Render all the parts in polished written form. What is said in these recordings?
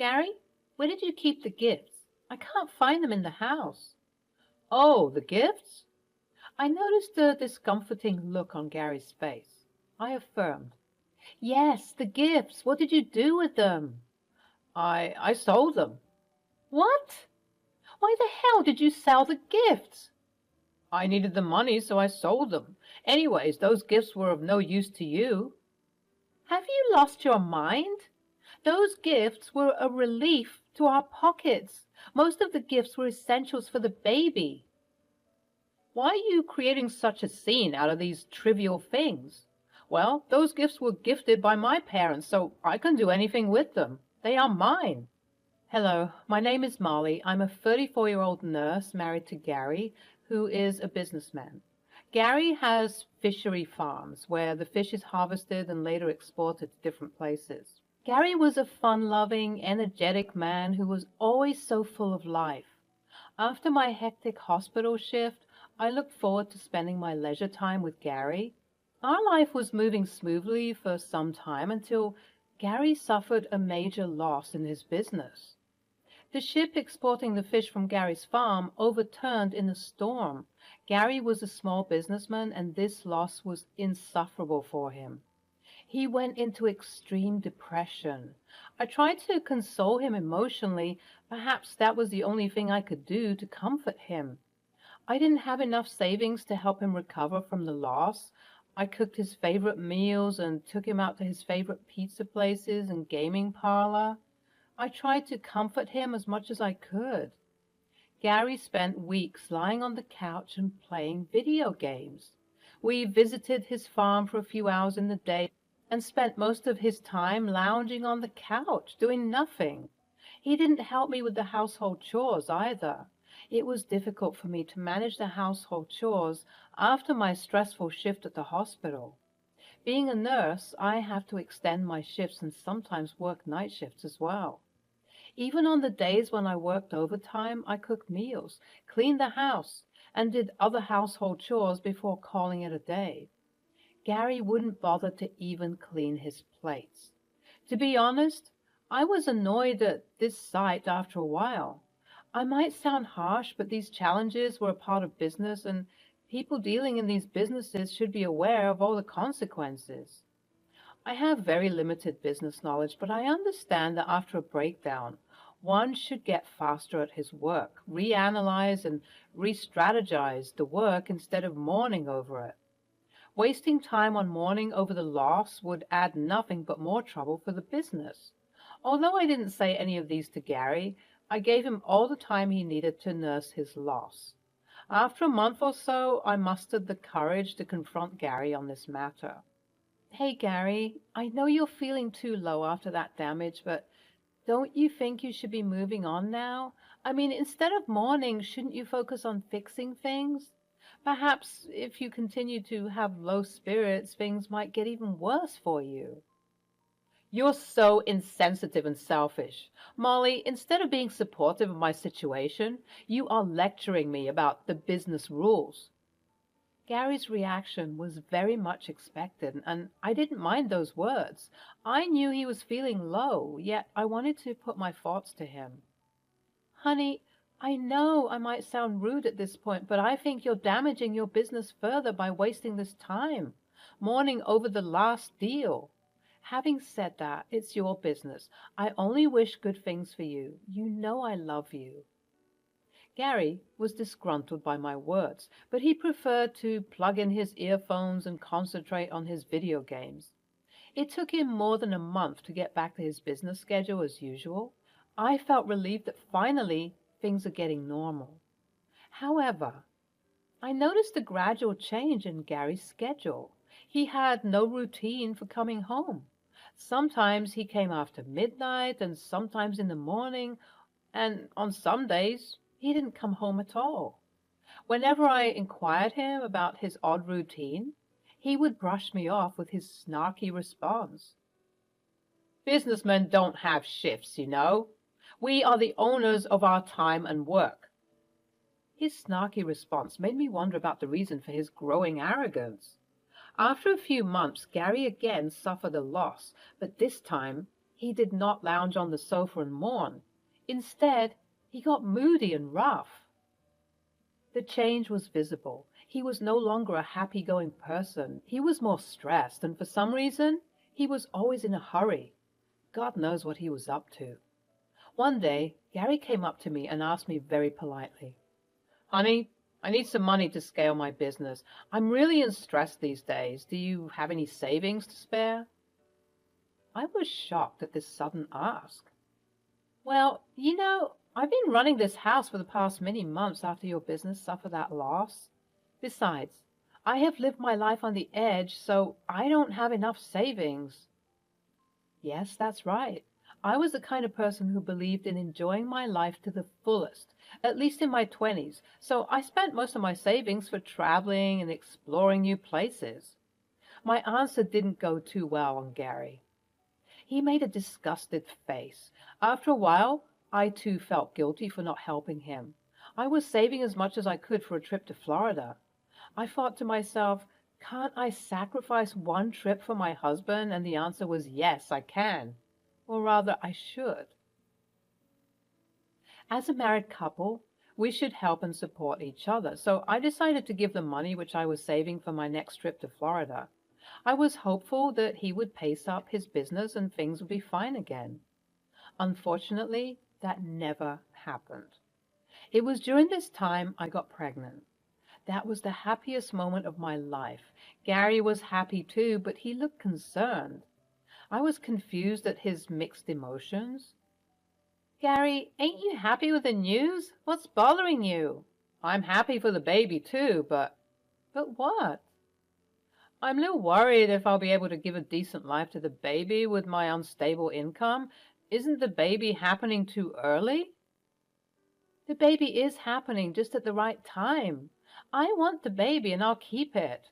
Gary, where did you keep the gifts? I can't find them in the house. Oh, the gifts? I noticed a discomforting look on Gary's face. I affirmed, Yes, the gifts. What did you do with them? I sold them. What? Why the hell did you sell the gifts? I needed the money, so I sold them. Anyways, those gifts were of no use to you. Have you lost your mind? Those gifts were a relief to our pockets. Most of the gifts were essentials for the baby. Why are you creating such a scene out of these trivial things? Well, those gifts were gifted by my parents, so I can do anything with them. They are mine. Hello, my name is Molly. I'm a 34-year-old nurse married to Gary, who is a businessman. Gary has fishery farms where the fish is harvested and later exported to different places. Gary was a fun-loving, energetic man who was always so full of life. After my hectic hospital shift, I looked forward to spending my leisure time with Gary. Our life was moving smoothly for some time until Gary suffered a major loss in his business. The ship exporting the fish from Gary's farm overturned in a storm. Gary was a small businessman, and this loss was insufferable for him. He went into extreme depression. I tried to console him emotionally. Perhaps that was the only thing I could do to comfort him. I didn't have enough savings to help him recover from the loss. I cooked his favorite meals and took him out to his favorite pizza places and gaming parlor. I tried to comfort him as much as I could. Gary spent weeks lying on the couch and playing video games. We visited his farm for a few hours in the day and spent most of his time lounging on the couch, doing nothing. He didn't help me with the household chores either. It was difficult for me to manage the household chores after my stressful shift at the hospital. Being a nurse, I have to extend my shifts and sometimes work night shifts as well. Even on the days when I worked overtime, I cooked meals, cleaned the house, and did other household chores before calling it a day. Gary wouldn't bother to even clean his plates. To be honest, I was annoyed at this sight after a while. I might sound harsh, but these challenges were a part of business, and people dealing in these businesses should be aware of all the consequences. I have very limited business knowledge, but I understand that after a breakdown, one should get faster at his work, reanalyze and re-strategize the work instead of mourning over it. Wasting time on mourning over the loss would add nothing but more trouble for the business. Although I didn't say any of these to Gary, I gave him all the time he needed to nurse his loss. After a month or so, I mustered the courage to confront Gary on this matter. Hey, Gary, I know you're feeling too low after that damage, but don't you think you should be moving on now? I mean, instead of mourning, shouldn't you focus on fixing things? Perhaps if you continue to have low spirits, things might get even worse for you. You're so insensitive and selfish. Molly, instead of being supportive of my situation, you are lecturing me about the business rules. Gary's reaction was very much expected, and I didn't mind those words. I knew he was feeling low, yet I wanted to put my thoughts to him. Honey, I know I might sound rude at this point, but I think you're damaging your business further by wasting this time, mourning over the last deal. Having said that, it's your business. I only wish good things for you. You know I love you. Gary was disgruntled by my words, but he preferred to plug in his earphones and concentrate on his video games. It took him more than a month to get back to his business schedule as usual. I felt relieved that finally things are getting normal. However, I noticed a gradual change in Gary's schedule. He had no routine for coming home. Sometimes he came after midnight and sometimes in the morning, and on some days he didn't come home at all. Whenever I inquired him about his odd routine, he would brush me off with his snarky response. Businessmen don't have shifts, you know. We are the owners of our time and work. His snarky response made me wonder about the reason for his growing arrogance. After a few months, Gary again suffered a loss, but this time He did not lounge on the sofa and mourn. Instead, he got moody and rough. The change was visible. He was no longer a happy-going person. He was more stressed, and for some reason, he was always in a hurry. God knows what he was up to. One day, Gary came up to me and asked me very politely, "Honey, I need some money to scale my business. I'm really in stress these days. Do you have any savings to spare?" I was shocked at this sudden ask. "Well, I've been running this house for the past many months after your business suffered that loss. Besides, I have lived my life on the edge, so I don't have enough savings." Yes, that's right. I was the kind of person who believed in enjoying my life to the fullest, at least in my 20s, so I spent most of my savings for traveling and exploring new places. My answer didn't go too well on Gary. He made a disgusted face. After a while, I too felt guilty for not helping him. I was saving as much as I could for a trip to Florida. I thought to myself, can't I sacrifice one trip for my husband? And the answer was yes, I can. Or rather, I should. As a married couple, we should help and support each other. So I decided to give the money which I was saving for my next trip to Florida. I was hopeful that he would pace up his business and things would be fine again. Unfortunately, that never happened. It was during this time I got pregnant. That was the happiest moment of my life. Gary was happy too, but he looked concerned. I was confused at his mixed emotions. "Gary, ain't you happy with the news? What's bothering you?" "I'm happy for the baby too, but—" "But what?" "I'm a little worried if I'll be able to give a decent life to the baby with my unstable income. Isn't the baby happening too early?" "The baby is happening just at the right time. I want the baby and I'll keep it."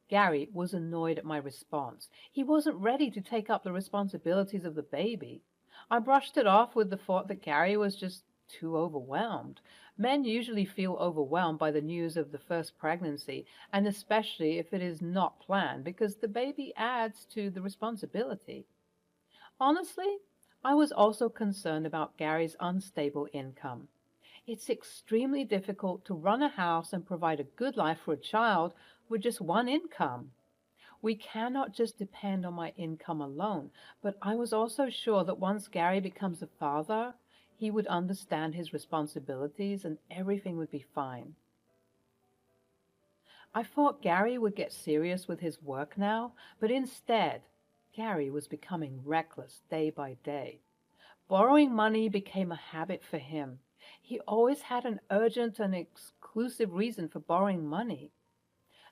Gary was annoyed at my response. He wasn't ready to take up the responsibilities of the baby. I brushed it off with the thought that Gary was just too overwhelmed. Men usually feel overwhelmed by the news of the first pregnancy, and especially if it is not planned, because the baby adds to the responsibility. Honestly, I was also concerned about Gary's unstable income. It's extremely difficult to run a house and provide a good life for a child with just one income. We cannot just depend on my income alone, but I was also sure that once Gary becomes a father, he would understand his responsibilities and everything would be fine. I thought Gary would get serious with his work now, but instead, Gary was becoming reckless day by day. Borrowing money became a habit for him. He always had an urgent and exclusive reason for borrowing money.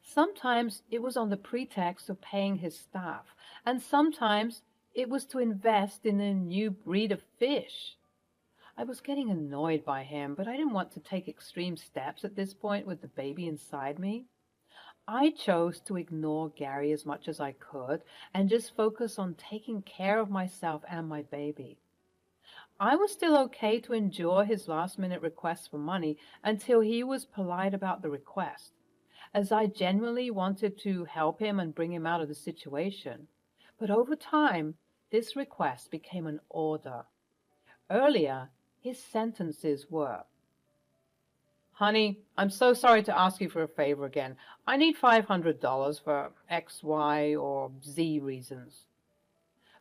Sometimes it was on the pretext of paying his staff, and sometimes it was to invest in a new breed of fish. I was getting annoyed by him, but I didn't want to take extreme steps at this point with the baby inside me. I chose to ignore Gary as much as I could and just focus on taking care of myself and my baby. I was still okay to endure his last-minute requests for money until he was polite about the request, as I genuinely wanted to help him and bring him out of the situation. But over time, this request became an order. Earlier, his sentences were, "Honey, I'm so sorry to ask you for a favor again. I need $500 for X, Y, or Z reasons."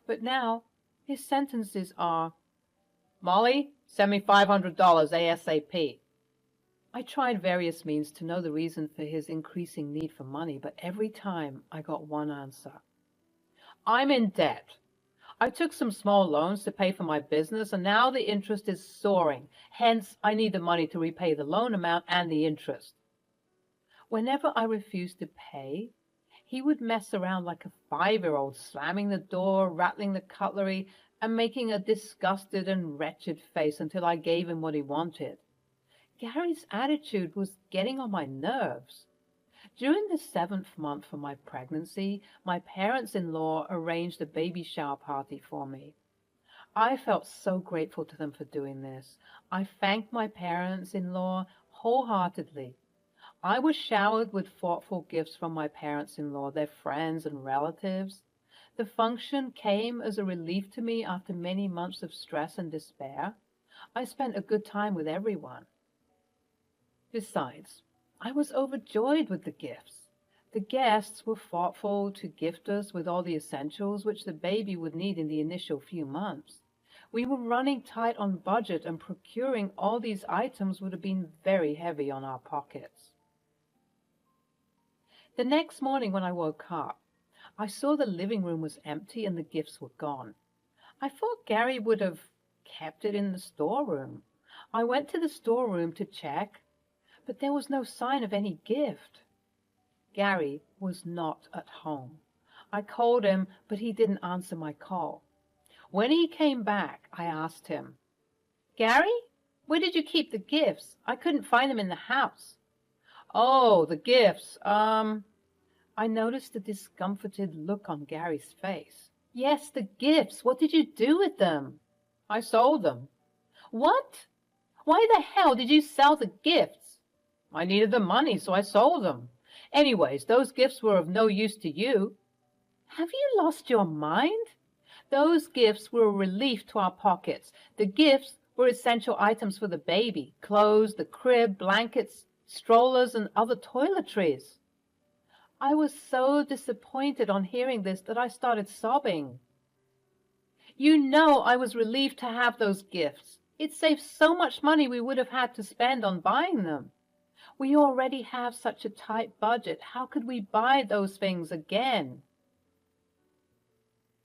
But now, his sentences are, "Molly, send me $500 ASAP." I tried various means to know the reason for his increasing need for money, but every time I got one answer. "I'm in debt. I took some small loans to pay for my business, and now the interest is soaring. Hence, I need the money to repay the loan amount and the interest." Whenever I refused to pay, he would mess around like a 5-year-old, slamming the door, rattling the cutlery, and making a disgusted and wretched face until I gave him what he wanted. Gary's attitude was getting on my nerves. During the 7th month of my pregnancy, my parents-in-law arranged a baby shower party for me. I felt so grateful to them for doing this. I thanked my parents-in-law wholeheartedly. I was showered with thoughtful gifts from my parents-in-law, their friends and relatives. The function came as a relief to me after many months of stress and despair. I spent a good time with everyone. Besides, I was overjoyed with the gifts. The guests were thoughtful to gift us with all the essentials which the baby would need in the initial few months. We were running tight on budget, and procuring all these items would have been very heavy on our pockets. The next morning when I woke up, I saw the living room was empty and the gifts were gone. I thought Gary would have kept it in the storeroom. I went to the storeroom to check, but there was no sign of any gift. Gary was not at home. I called him, but he didn't answer my call. When he came back, I asked him, "Gary, where did you keep the gifts? I couldn't find them in the house." "Oh, the gifts, I noticed a discomforted look on Gary's face. "Yes, the gifts. What did you do with them?" "I sold them." "What? Why the hell did you sell the gifts?" "I needed the money, so I sold them. Anyways, those gifts were of no use to you." "Have you lost your mind? Those gifts were a relief to our pockets. The gifts were essential items for the baby: clothes, the crib, blankets, strollers, and other toiletries." I was so disappointed on hearing this that I started sobbing. "You know I was relieved to have those gifts. It saved so much money we would have had to spend on buying them. We already have such a tight budget. How could we buy those things again?"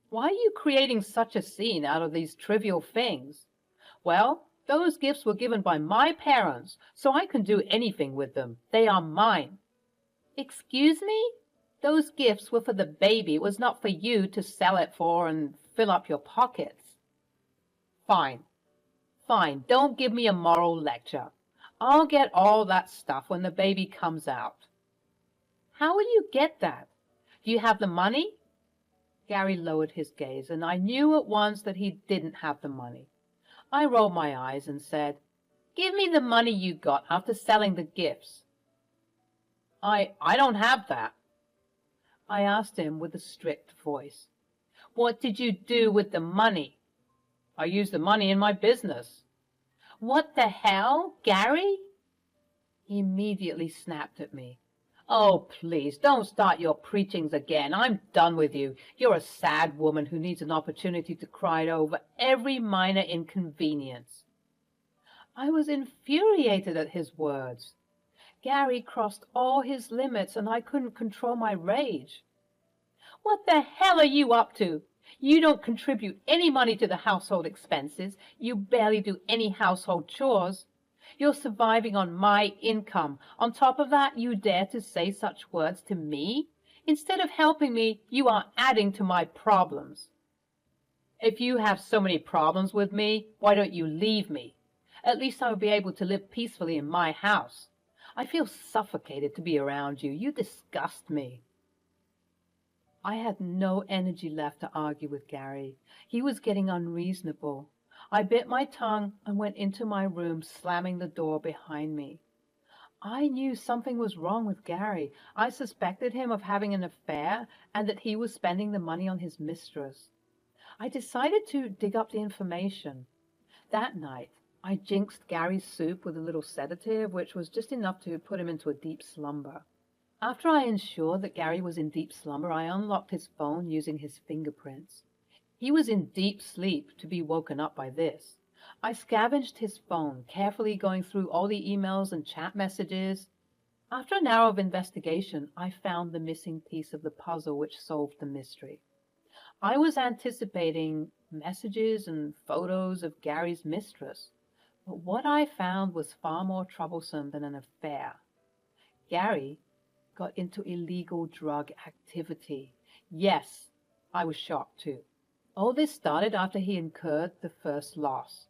"Why are you creating such a scene out of these trivial things?" "Well, those gifts were given by my parents, so I can do anything with them. They are mine." "Excuse me? Those gifts were for the baby. It was not for you to sell it for and fill up your pockets." Fine. Fine. Don't give me a moral lecture. I'll get all that stuff when the baby comes out." "How will you get that? Do you have the money?" Gary lowered his gaze, and I knew at once that he didn't have the money. I rolled my eyes and said, "Give me the money you got after selling the gifts." I don't have that." I asked him with a strict voice, "What did you do with the money?" "I used the money in my business." "What the hell, Gary?" He immediately snapped at me. "Oh, please, don't start your preachings again. I'm done with you. You're a sad woman who needs an opportunity to cry over every minor inconvenience." I was infuriated at his words. Gary crossed all his limits, and I couldn't control my rage. "What the hell are you up to? You don't contribute any money to the household expenses. You barely do any household chores. You're surviving on my income. On top of that, you dare to say such words to me? Instead of helping me, you are adding to my problems." "If you have so many problems with me, why don't you leave me? At least I will be able to live peacefully in my house. I feel suffocated to be around you. You disgust me." I had no energy left to argue with Gary. He was getting unreasonable. I bit my tongue and went into my room, slamming the door behind me. I knew something was wrong with Gary. I suspected him of having an affair and that he was spending the money on his mistress. I decided to dig up the information. That night, I jinxed Gary's soup with a little sedative, which was just enough to put him into a deep slumber. After I ensured that Gary was in deep slumber, I unlocked his phone using his fingerprints. He was in deep sleep to be woken up by this. I scavenged his phone, carefully going through all the emails and chat messages. After an hour of investigation, I found the missing piece of the puzzle which solved the mystery. I was anticipating messages and photos of Gary's mistress, but what I found was far more troublesome than an affair. Gary got into illegal drug activity. Yes, I was shocked too. All this started after he incurred the first loss.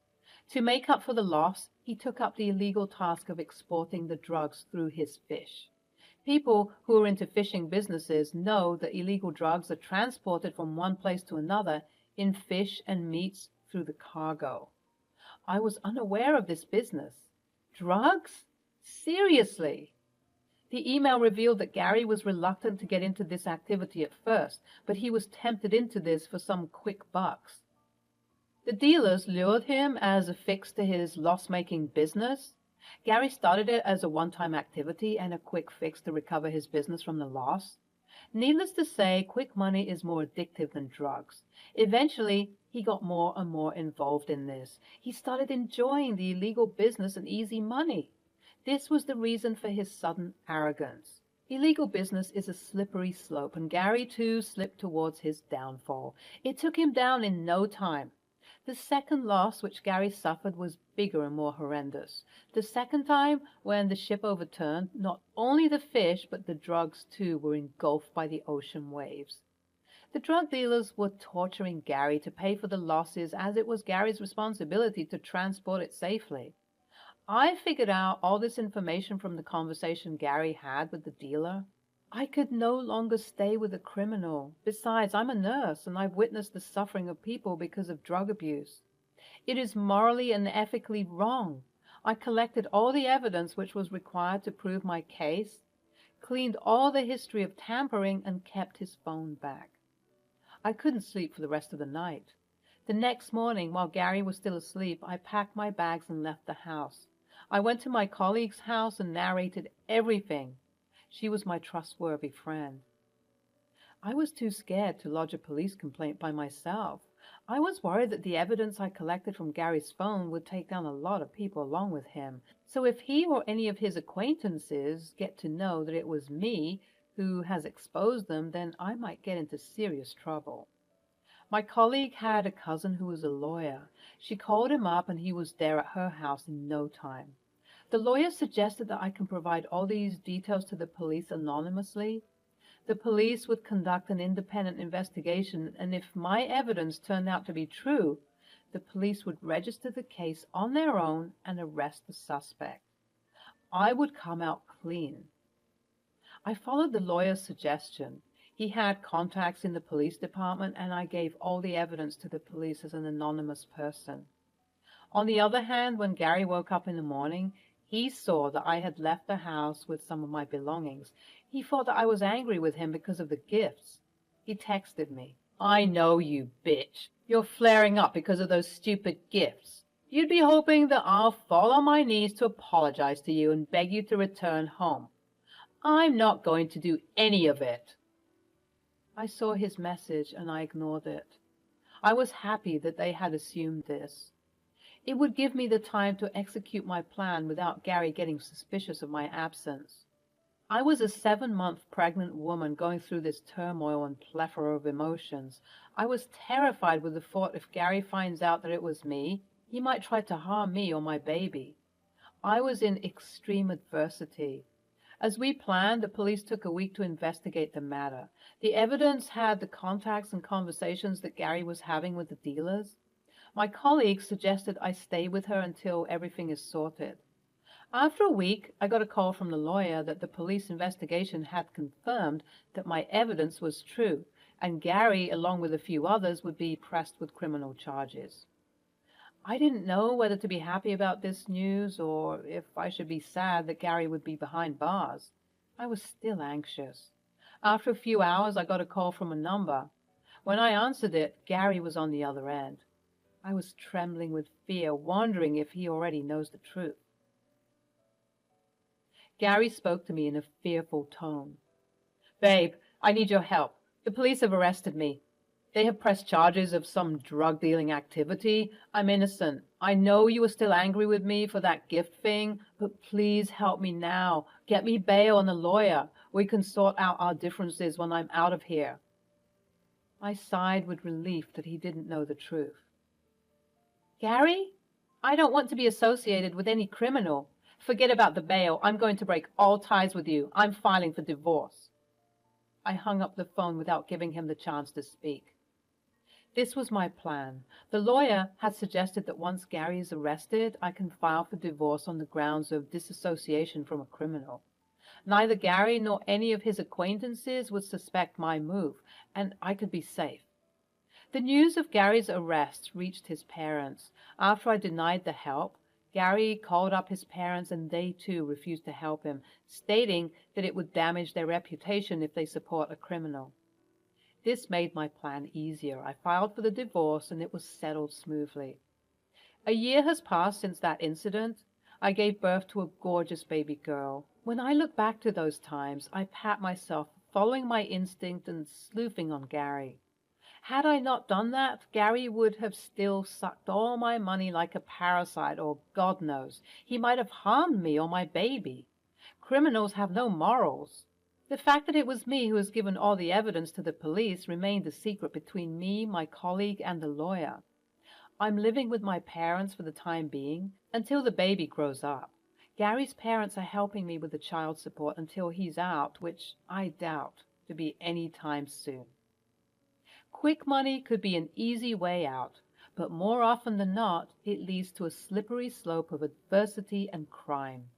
To make up for the loss, he took up the illegal task of exporting the drugs through his fish. People who are into fishing businesses know that illegal drugs are transported from one place to another in fish and meats through the cargo. I was unaware of this business. Drugs? Seriously? The email revealed that Gary was reluctant to get into this activity at first, but he was tempted into this for some quick bucks. The dealers lured him as a fix to his loss-making business. Gary started it as a one-time activity and a quick fix to recover his business from the loss. Needless to say, quick money is more addictive than drugs. Eventually, he got more and more involved in this. He started enjoying the illegal business and easy money. This was the reason for his sudden arrogance. Illegal business is a slippery slope, and Gary too slipped towards his downfall. It took him down in no time. The second loss which Gary suffered was bigger and more horrendous. The second time, when the ship overturned, not only the fish, but the drugs too were engulfed by the ocean waves. The drug dealers were torturing Gary to pay for the losses, as it was Gary's responsibility to transport it safely. I figured out all this information from the conversation Gary had with the dealer. I could no longer stay with a criminal. Besides, I'm a nurse, and I've witnessed the suffering of people because of drug abuse. It is morally and ethically wrong. I collected all the evidence which was required to prove my case, cleaned all the history of tampering, and kept his phone back. I couldn't sleep for the rest of the night. The next morning, while Gary was still asleep, I packed my bags and left the house. I went to my colleague's house and narrated everything. She was my trustworthy friend. I was too scared to lodge a police complaint by myself. I was worried that the evidence I collected from Gary's phone would take down a lot of people along with him. So if he or any of his acquaintances get to know that it was me who has exposed them, then I might get into serious trouble. My colleague had a cousin who was a lawyer. She called him up and he was there at her house in no time. The lawyer suggested that I can provide all these details to the police anonymously. The police would conduct an independent investigation, and if my evidence turned out to be true, the police would register the case on their own and arrest the suspect. I would come out clean. I followed the lawyer's suggestion. He had contacts in the police department, and I gave all the evidence to the police as an anonymous person. On the other hand, when Gary woke up in the morning, he saw that I had left the house with some of my belongings. He thought that I was angry with him because of the gifts. He texted me, "I know you, bitch. You're flaring up because of those stupid gifts. You'd be hoping that I'll fall on my knees to apologize to you and beg you to return home. I'm not going to do any of it." I saw his message and I ignored it. I was happy that they had assumed this. It would give me the time to execute my plan without Gary getting suspicious of my absence. I was a 7-month pregnant woman going through this turmoil and plethora of emotions. I was terrified with the thought if Gary finds out that it was me, he might try to harm me or my baby. I was in extreme adversity. As we planned, the police took a week to investigate the matter. The evidence had the contacts and conversations that Gary was having with the dealers. My colleague suggested I stay with her until everything is sorted. After a week, I got a call from the lawyer that the police investigation had confirmed that my evidence was true, and Gary, along with a few others, would be pressed with criminal charges. I didn't know whether to be happy about this news or if I should be sad that Gary would be behind bars. I was still anxious. After a few hours, I got a call from a number. When I answered it, Gary was on the other end. I was trembling with fear, wondering if he already knows the truth. Gary spoke to me in a fearful tone. "Babe, I need your help. The police have arrested me. They have pressed charges of some drug-dealing activity. I'm innocent. I know you were still angry with me for that gift thing, but please help me now. Get me bail and a lawyer. We can sort out our differences when I'm out of here." I sighed with relief that he didn't know the truth. "Gary, I don't want to be associated with any criminal. Forget about the bail. I'm going to break all ties with you. I'm filing for divorce." I hung up the phone without giving him the chance to speak. This was my plan. The lawyer had suggested that once Gary is arrested, I can file for divorce on the grounds of disassociation from a criminal. Neither Gary nor any of his acquaintances would suspect my move, and I could be safe. The news of Gary's arrest reached his parents. After I denied the help, Gary called up his parents and they too refused to help him, stating that it would damage their reputation if they support a criminal. This made my plan easier. I filed for the divorce and it was settled smoothly. A year has passed since that incident. I gave birth to a gorgeous baby girl. When I look back to those times, I pat myself for following my instinct and sleuthing on Gary. Had I not done that, Gary would have still sucked all my money like a parasite, or God knows, he might have harmed me or my baby. Criminals have no morals. The fact that it was me who has given all the evidence to the police remained a secret between me, my colleague, and the lawyer. I'm living with my parents for the time being, until the baby grows up. Gary's parents are helping me with the child support until he's out, which I doubt to be any time soon. Quick money could be an easy way out, but more often than not, it leads to a slippery slope of adversity and crime.